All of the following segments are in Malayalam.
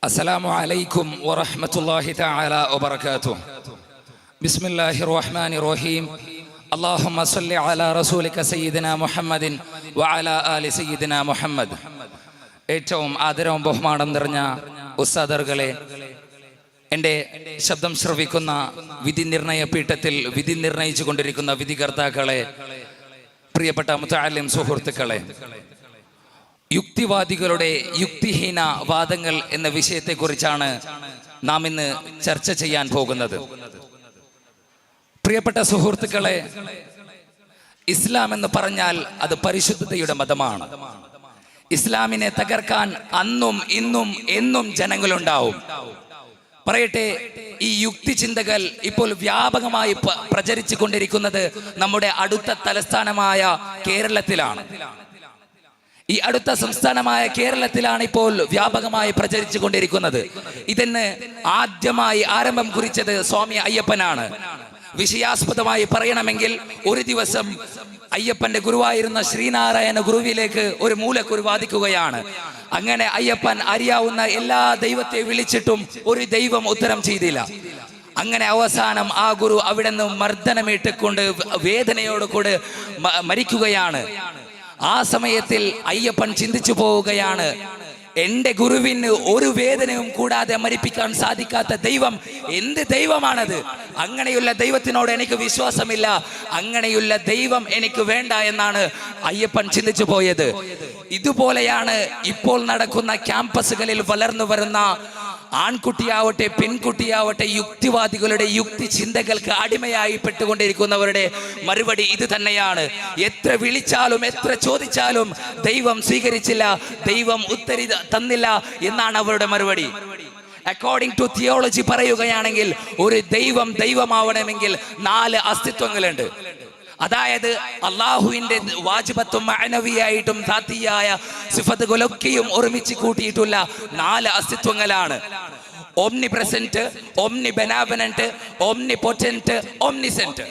അസ്സലാമു അലൈക്കും വറഹ്മത്തുള്ളാഹി തആല വബറകാതുഹു. ബിസ്മില്ലാഹിർ റഹ്മാനിർ റഹീം. അല്ലാഹുമ്മ സ്വല്ലി അലാ റസൂലിക സയ്യിദിനാ മുഹമ്മദിൻ വഅലാ ആലി സയ്യിദിനാ മുഹമ്മദ്. ഏറ്റവും ആദരവും ബഹുമാനം നിറഞ്ഞ ഉസ്താദുകളെ, എൻ്റെ ശബ്ദം ശ്രവിക്കുന്ന വിധി നിർണയ പീഠത്തിൽ വിധി നിർണയിച്ചു കൊണ്ടിരിക്കുന്ന വിധികർത്താക്കളെ, പ്രിയപ്പെട്ട മുതഅല്ലിം സുഹൃത്തുക്കളെ, യുക്തിവാദികളുടെ യുക്തിഹീന വാദങ്ങൾ എന്ന വിഷയത്തെക്കുറിച്ചാണ് നാം ഇന്ന് ചർച്ച ചെയ്യാൻ പോകുന്നത്. പ്രിയപ്പെട്ട സുഹൃത്തുക്കളെ, ഇസ്ലാം എന്ന് പറഞ്ഞാൽ അത് പരിശുദ്ധതയുടെ മതമാണ്. ഇസ്ലാമിനെ തകർക്കാൻ അന്നും ഇന്നും എന്നും ജനങ്ങളുണ്ടാവും. പറയട്ടെ, ഈ യുക്തി ചിന്തകൾ ഇപ്പോൾ വ്യാപകമായി പ്രചരിച്ചു കൊണ്ടിരിക്കുന്നത് നമ്മുടെ അടുത്ത തലസ്ഥാനമായ കേരളത്തിലാണ്. ഈ അടുത്ത സംസ്ഥാനമായ കേരളത്തിലാണ് ഇപ്പോൾ വ്യാപകമായി പ്രചരിച്ചു കൊണ്ടിരിക്കുന്നത്. ഇതിന് ആദ്യമായി ആരംഭം കുറിച്ചത് സ്വാമി അയ്യപ്പനാണ്. വിഷയാസ്പദമായി പറയണമെങ്കിൽ, ഒരു ദിവസം അയ്യപ്പന്റെ ഗുരുവായിരുന്ന ശ്രീനാരായണ ഗുരുവിലേക്ക് ഒരു മൂലക്കുരു വാദിക്കുകയാണ്. അങ്ങനെ അയ്യപ്പൻ അറിയാവുന്ന എല്ലാ ദൈവത്തെ വിളിച്ചിട്ടും ഒരു ദൈവം ഉത്തരം ചെയ്തില്ല. അങ്ങനെ അവസാനം ആ ഗുരു അവിടെ നിന്ന് മർദ്ദനമേറ്റുകൊണ്ട് വേദനയോടുകൂടി മരിക്കുകയാണ്. ആ സമയത്തിൽ അയ്യപ്പൻ ചിന്തിച്ചു പോവുകയാണ്, എൻ്റെ ഗുരുവിന് ഒരു വേദനയും കൂടാതെ മരിപ്പിക്കാൻ സാധിക്കാത്ത ദൈവം എന്ത് ദൈവമാണത്? അങ്ങനെയുള്ള ദൈവത്തിനോട് എനിക്ക് വിശ്വാസമില്ല, അങ്ങനെയുള്ള ദൈവം എനിക്ക് വേണ്ട എന്നാണ് അയ്യപ്പൻ ചിന്തിച്ചു പോയത്. ഇതുപോലെയാണ് ഇപ്പോൾ നടക്കുന്ന ക്യാമ്പസുകളിൽ വളർന്നു വരുന്ന ആൺകുട്ടിയാവട്ടെ പെൺകുട്ടിയാവട്ടെ യുക്തിവാദികളുടെ യുക്തി ചിന്തകൾക്ക് അടിമയായി പെട്ടുകൊണ്ടിരിക്കുന്നവരുടെ മറുപടി ഇത് തന്നെയാണ്. എത്ര വിളിച്ചാലും എത്ര ചോദിച്ചാലും ദൈവം സ്വീകരിച്ചില്ല, ദൈവം ഉത്തരം തന്നില്ല എന്നാണ് അവരുടെ മറുപടി. അക്കോർഡിംഗ് ടു തിയോളജി പറയുകയാണെങ്കിൽ, ഒരു ദൈവം ദൈവമാവണമെങ്കിൽ 4 അസ്തിത്വങ്ങളുണ്ട്. അതായത് അള്ളാഹുവിന്റെ വാജിബത്തും മഅനവിയായിട്ടും ദാത്തിയായ സിഫത്തുകളൊക്കെയും ഒരുമിച്ച് കൂട്ടിയിട്ടുള്ള 4 അസ്തിത്വങ്ങളാണ്. Omni present, omni benevolent, omni potent, omniscient.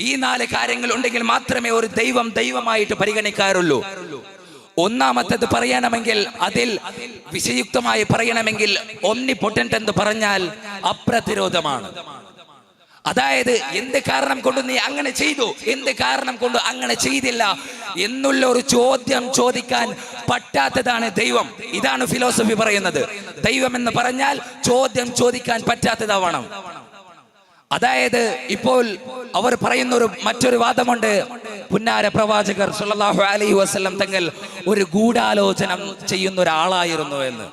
ഈ 4 കാര്യങ്ങൾ ഉണ്ടെങ്കിൽ മാത്രമേ ഒരു ദൈവം ദൈവമായിട്ട് പരിഗണിക്കാറുള്ളൂ. ഒന്നാമത്തേത് പറയണമെങ്കിൽ, അതിൽ വിഷയുക്തമായി പറയണമെങ്കിൽ, ഓംനി പൊറ്റന്റ് എന്ന് പറഞ്ഞാൽ അപ്രതിരോധമാണ്. അതായത് എന്ത് കാരണം കൊണ്ട് നീ അങ്ങനെ ചെയ്തു, എന്ത് കാരണം കൊണ്ട് അങ്ങനെ ചെയ്തില്ല എന്നുള്ള ഒരു ചോദ്യം ചോദിക്കാൻ പറ്റാത്തതാണ് ദൈവം. ഇതാണ് ഫിലോസഫി പറയുന്നത്. ദൈവം എന്ന് പറഞ്ഞാൽ ചോദ്യം ചോദിക്കാൻ പറ്റാത്തതാവണം. അതായത് ഇപ്പോൾ അവർ പറയുന്ന മറ്റൊരു വാദമുണ്ട്, പുന്നാര പ്രവാചകർ സല്ലല്ലാഹു അലൈഹി വസല്ലം തങ്ങൾ ഒരു ഗൂഢാലോചന ചെയ്യുന്ന ഒരാളായിരുന്നു എന്ന്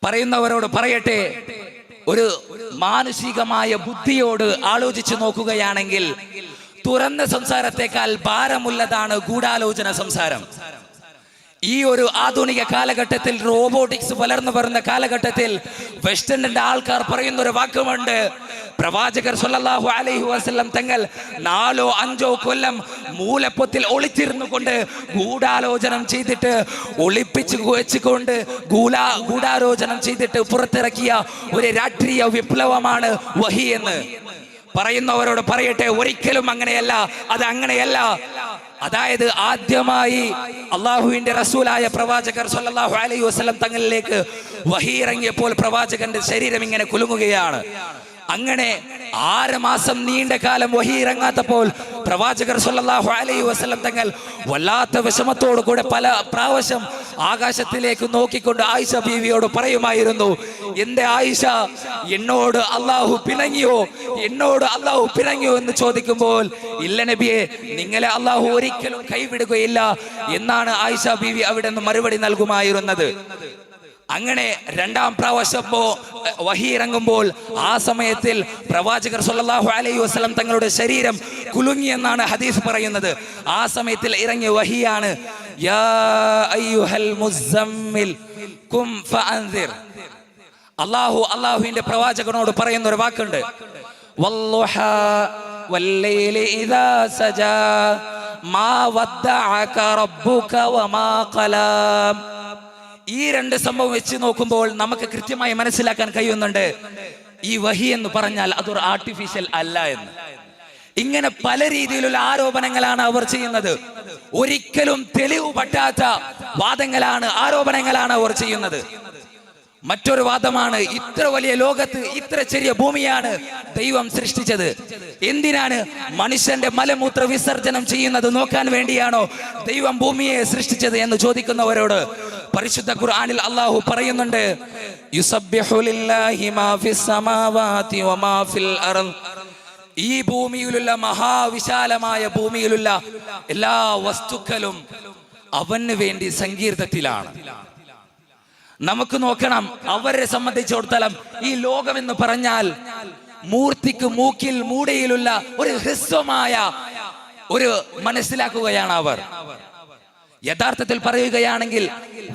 പറയുന്നവരോട് പറയട്ടെ, ഒരു മാനസികമായ ബുദ്ധിയോട് ആലോചിച്ചു നോക്കുകയാണെങ്കിൽ തുറന്ന സംസാരത്തെക്കാൾ ഭാരമുള്ളതാണ് ഗൂഢാലോചന സംസാരം. ഈ ഒരു ആധുനിക കാലഘട്ടത്തിൽ, റോബോട്ടിക്സ് വളർന്നു വരുന്ന കാലഘട്ടത്തിൽ, വെസ്റ്റേണിന്റെ ആൾക്കാർ പറയുന്ന ഒരു വാക്കുമുണ്ട്, പ്രവാചകർ സല്ലല്ലാഹു അലൈഹി വസല്ലം തങ്ങൾ 4-5 കൊല്ലം മൂലപ്പൊത്തിൽ ഒളിച്ചിരുന്നു കൊണ്ട് ഗൂഢാലോചനം ചെയ്തിട്ട് ഒളിപ്പിച്ചു വെച്ചുകൊണ്ട് ഗൂഢാലോചനം ചെയ്തിട്ട് പുറത്തിറക്കിയ ഒരു രാഷ്ട്രീയ വിപ്ലവമാണ് വഹി എന്ന് പറയുന്നവരോട് പറയട്ടെ, ഒരിക്കലും അങ്ങനെയല്ല, അത് അങ്ങനെയല്ല. അതായത് ആദ്യമായി അള്ളാഹുവിന്റെ റസൂലായ പ്രവാചകർ സല്ലല്ലാഹു അലൈഹി വസല്ലം തങ്ങളിലേക്ക് വഹി ഇറങ്ങിയപ്പോൾ പ്രവാചകന്റെ ശരീരം ഇങ്ങനെ കുലുങ്ങുകയാണ്. അങ്ങനെ 6 മാസം നീണ്ട കാലം വഹി ഇറങ്ങാത്തപ്പോൾ പ്രവാചകർ സല്ലല്ലാഹു അലൈഹി വസല്ലം തങ്ങൾ വല്ലാത്ത വിഷമത്തോടു കൂടെ പല പ്രാവശ്യം ആകാശത്തിലേക്ക് നോക്കിക്കൊണ്ട് ആയിഷ ബീവിയോട് പറയുമായിരുന്നു, എന്റെ ആയിഷ, എന്നോട് അള്ളാഹു പിണങ്ങിയോ, എന്നോട് അള്ളാഹു പിണങ്ങിയോ എന്ന് ചോദിക്കുമ്പോൾ, ഇല്ല നബിയെ, നിങ്ങളെ അള്ളാഹു ഒരിക്കലും കൈവിടുകയില്ല എന്നാണ് ആയിഷ ബീവി അവിടെ നിന്ന് മറുപടി നൽകുമായിരുന്നത്. അങ്ങനെ 2ാം പ്രാവശ്യം വഹി ഇറങ്ങുമ്പോൾ ആ സമയത്തിൽ പ്രവാചകർ സല്ലല്ലാഹു അലൈഹി വസല്ലം തങ്ങളുടെ ശരീരം കുലുങ്ങി എന്നാണ് ഹദീസ് പറയുന്നത്. ആ സമയത്തിൽ ഇറങ്ങിയ വഹിയാണ്, യാ അയ്യുഹൽ മുസമ്മിൽ ഖും ഫഅൻസിർ. അല്ലാഹുവിന്റെ പ്രവാചകനോട് പറയുന്ന ഒരു വാക്കുണ്ട്, വല്ലുഹാ വല്ലൈലി ഇദാ സജാ മാ വദ്ദഅക റബ്ബുക വമാ ഖലാം. ഈ 2 സംഭവം വെച്ച് നോക്കുമ്പോൾ നമുക്ക് കൃത്യമായി മനസ്സിലാക്കാൻ കഴിയുന്നുണ്ട്, ഈ വഹി എന്ന് പറഞ്ഞാൽ അതൊരു ആർട്ടിഫിഷ്യൽ അല്ല എന്ന്. ഇങ്ങനെ പല രീതിയിലുള്ള ആരോപണങ്ങളാണ് അവർ ചെയ്യുന്നത്. ഒരിക്കലും തെളിവ് പറ്റാത്ത വാദങ്ങളാണ്, ആരോപണങ്ങളാണ് അവർ ചെയ്യുന്നത്. മറ്റൊരു വാദമാണ്, ഇത്ര വലിയ ലോകത്ത് ഇത്ര ചെറിയ ഭൂമിയാണ് ദൈവം സൃഷ്ടിച്ചത്. എന്തിനാണ്? മനുഷ്യന്റെ മലമൂത്ര വിസർജനം ചെയ്യുന്നത് നോക്കാൻ വേണ്ടിയാണോ ദൈവം ഭൂമിയെ സൃഷ്ടിച്ചത് എന്ന് ചോദിക്കുന്നവരോട് പരിശുദ്ധ ഖുർആനിൽ അല്ലാഹു പറയുന്നുണ്ട്, യുസബ്ബിഹു ലില്ലാഹി മാ ഫിസ് സമാവാതി വമാ ഫിൽ അർദ്. ഈ ഭൂമിയിലുള്ള മഹാവിശാലമായ ഭൂമിയിലുള്ള എല്ലാ വസ്തുക്കളും അവന് വേണ്ടി സങ്കീർത്തത്തിലാണ്. നമുക്ക് നോക്കണം, അവരെ സംബന്ധിച്ചിടത്തോളം ഈ ലോകം എന്ന് പറഞ്ഞാൽ മൂർത്തിക്ക് മൂക്കിൽ മൂടയിലുള്ള ഒരു ഹ്രസ്വമായ ഒരു മനസ്സിലാക്കുകയാണ് അവർ. യഥാർത്ഥത്തിൽ പറയുകയാണെങ്കിൽ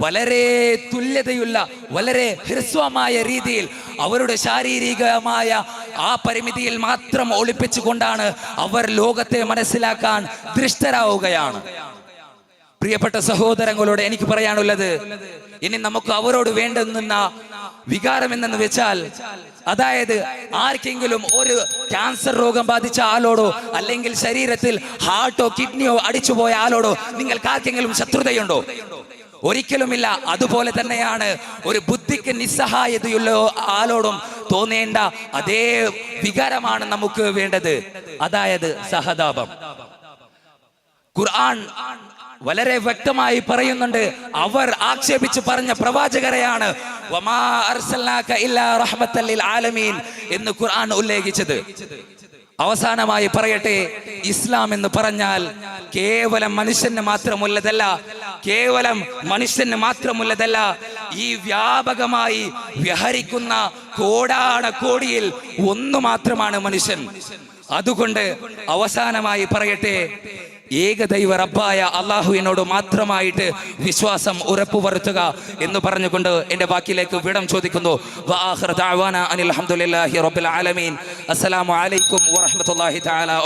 വളരെ തുല്യതയുള്ള, വളരെ ഹ്രസ്വമായ രീതിയിൽ അവരുടെ ശാരീരികമായ ആ പരിമിതിയിൽ മാത്രം ഒളിപ്പിച്ചുകൊണ്ടാണ് അവർ ലോകത്തെ മനസ്സിലാക്കാൻ ദൃഷ്ടരാവുകയാണ്. പ്രിയപ്പെട്ട സഹോദരങ്ങളോട് എനിക്ക് പറയാനുള്ളത്, ഇനി നമുക്ക് അവരോട് വേണ്ടുന്ന വികാരം എന്തെന്ന് വെച്ചാൽ, അതായത് ആർക്കെങ്കിലും ഒരു ക്യാൻസർ രോഗം ബാധിച്ച ആളോടോ അല്ലെങ്കിൽ ശരീരത്തിൽ ഹാർട്ടോ കിഡ്നിയോ അടിച്ചുപോയ ആളോടോ നിങ്ങൾക്ക് ആർക്കെങ്കിലും ശത്രുതയുണ്ടോ? ഒരിക്കലുമില്ല. അതുപോലെ തന്നെയാണ് ഒരു ബുദ്ധിക്ക് നിസ്സഹായതയുള്ള ആളോടും തോന്നേണ്ട അതേ വികാരമാണ് നമുക്ക് വേണ്ടത്, അതായത് സഹതാപം. ഖുർആൻ വളരെ വ്യക്തമായി പറയുന്നുണ്ട്, അവർ ആക്ഷേപിച്ച് പറഞ്ഞ പ്രവാചകരെയാണ് വമാ അർസൽനാക ഇല്ലാ റഹ്മത്തൽ ലിൽ ആലമീൻ എന്ന് ഖുർആൻ ഉല്ലേഖിച്ചത്. അവസാനമായി പറയട്ടെ, ഇസ്ലാം എന്ന് പറഞ്ഞാൽ കേവലം മനുഷ്യന് മാത്രമുള്ളതല്ല, കേവലം മനുഷ്യന് മാത്രമുള്ളതല്ല, ഈ വ്യാപകമായി വ്യഹരിക്കുന്ന കോടാനകോടിയിൽ ഒന്ന് മാത്രമാണ് മനുഷ്യൻ. അതുകൊണ്ട് അവസാനമായി പറയട്ടെ, ഏകദൈവ റബ്ബായ അള്ളാഹുവിനോട് മാത്രമായിട്ട് വിശ്വാസം ഉറപ്പുവരുത്തുക എന്ന് പറഞ്ഞുകൊണ്ട് എന്റെ വാക്കിലേക്ക് വിടം ചോദിക്കുന്നു. വആഖിറു ദഅവാനാ അനിൽ ഹംദുലില്ലാഹി റബ്ബിൽ ആലമീൻ. അസ്സലാമു അലൈക്കും വറഹ്മത്തുള്ളാഹി തആല.